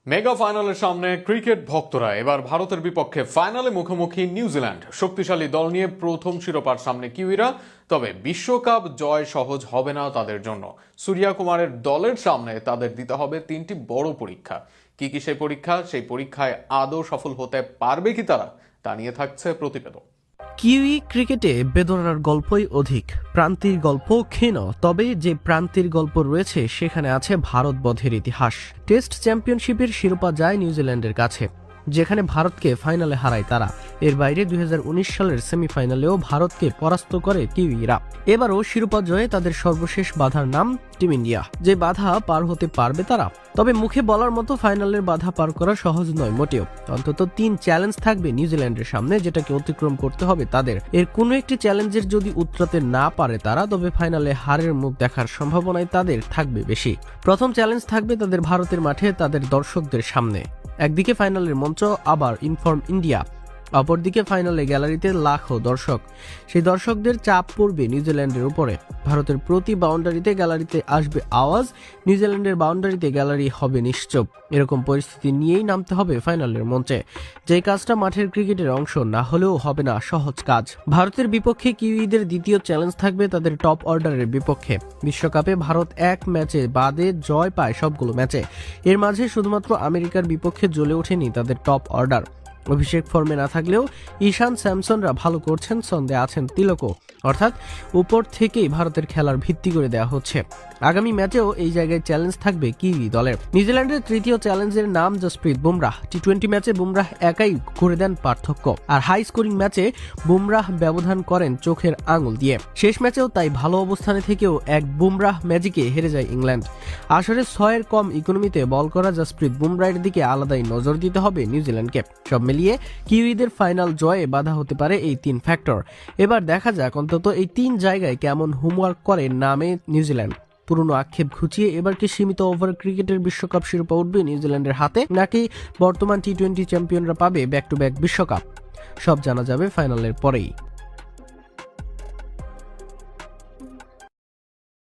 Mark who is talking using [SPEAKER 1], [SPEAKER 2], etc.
[SPEAKER 1] Mega ফাইনালের সামনে cricket ভক্তরা এবার ভারতের বিপক্ষে ফাইনালে মুখোমুখি নিউজিল্যান্ড। শক্তিশালী দল নিয়ে প্রথম শিরোপার সামনে কিউইরা, তবে বিশ্বকাপ জয় সহজ হবে না তাদের জন্য। সূর্যা কুমারের দলের সামনে তাদের দিতে হবে তিনটি বড় পরীক্ষা। কি কি সেই পরীক্ষা? সেই পরীক্ষায় আদৌ সফল হতে পারবে কি তারা? তা নিয়ে থাকছে প্রতিবেদন।
[SPEAKER 2] কিউই ক্রিকেটে বেদনার গল্পই অধিক, প্রান্তির গল্প ক্ষীণ। তবে যে প্রান্তির গল্প রয়েছে সেখানে আছে ভারত বধের ইতিহাস। টেস্ট চ্যাম্পিয়নশিপের শিরোপা যায় নিউজিল্যান্ডের কাছে, যেখানে ভারতকে ফাইনালে হারায় তারা। এর বাইরে 2019 সালের সেমিফাইনালেও ভারতকে পরাস্ত করে কিউইরা। এবারও শিরোপা জয়ে তাদের সর্বশেষ বাধার নাম টিম ইন্ডিয়া। যে বাধা পার হতে পারবে তারা, তবে মুখে বলার মতো ফাইনালের বাধা পার করা সহজ নয় মোটেও। অন্তত 3 চ্যালেঞ্জ থাকবে নিউজিল্যান্ডের সামনে, যেটাকে অতিক্রম করতে হবে তাদের। এর কোনো একটি চ্যালেঞ্জের যদি উতরাতে না পারে তারা, তবে ফাইনালে হারের মুখ দেখার সম্ভাবনাই তাদের থাকবে বেশি। প্রথম চ্যালেঞ্জ থাকবে তাদের ভারতের মাঠে, তাদের দর্শকদের সামনে। একদিকে ফাইনালের মঞ্চ, আবার ইনফর্ম ইন্ডিয়া, অপরদিকে ফাইনালে গ্যালারিতে লাখো দর্শক। সেই দর্শকদের চাপ পড়বে নিউজিল্যান্ডের উপরে। ভারতের প্রতি বাউন্ডারিতে গ্যালারিতে আসবে আওয়াজ, নিউজিল্যান্ডের বাউন্ডারিতে গ্যালারি হবে নিশ্চুপ। এরকম পরিস্থিতি নিয়েই নামতে হবে ফাইনালের মঞ্চে। যে কাজটা মাঠের ক্রিকেটের অংশ না হলেও হবে না সহজ কাজ। ভারতের বিপক্ষে কিউইদের দ্বিতীয় চ্যালেঞ্জ থাকবে তাদের টপ অর্ডারের বিপক্ষে। বিশ্বকাপে ভারত এক ম্যাচে বাদে জয় পায় সবগুলো ম্যাচে। এর মাঝে শুধুমাত্র আমেরিকার বিপক্ষে জ্বলে ওঠেনি তাদের টপ অর্ডার। অভিষেক ফর্মে না থাকলেও ঈশান স্যামসনরা ভালো করছেন, সন্দেহে আছেন তিলকও। অর্থাৎ উপর থেকেই ভারতের খেলার ভিত্তি করে দেওয়া হচ্ছে। আগামী ম্যাচেও এই জায়গায় চ্যালেঞ্জ থাকবে কিউই দলের। নিউজিল্যান্ডের তৃতীয় চ্যালেঞ্জের নাম জসপ্রীত বুমরাহ। টি-20 ম্যাচে বুমরাহ একাই করে দেন পার্থক্য, আর হাই স্কোরিং ম্যাচে বুমরাহ ব্যবধান করেন চোখের আঙুল দিয়ে। শেষ ম্যাচেও তাই ভালো অবস্থানে থেকেও এক বুমরাহ ম্যাজিকে হেরে যায় ইংল্যান্ড। আসরে 6-এর কম ইকোনমিতে বল করা জসপ্রীত বুমরাহের দিকে আলাদাই নজর দিতে হবে নিউজিল্যান্ডকে। সব মিলিয়ে কিউইদের ফাইনাল জয়ে বাধা হতে পারে এই 3 ফ্যাক্টর। এবার দেখা যাক অন্তত এই 3 জায়গায় কেমন হোমওয়ার্ক করে নামে নিউজিল্যান্ড। পুরনো আক্ষেপ ঘুচিয়ে এবার কি সীমিত ওভার ক্রিকেটের বিশ্বকাপ শিরোপা উঠবে নিউজিল্যান্ডের হাতে, নাকি বর্তমান টি-20 চ্যাম্পিয়নরা পাবে ব্যাক টু ব্যাক বিশ্বকাপ? সব জানা যাবে ফাইনালের পরেই।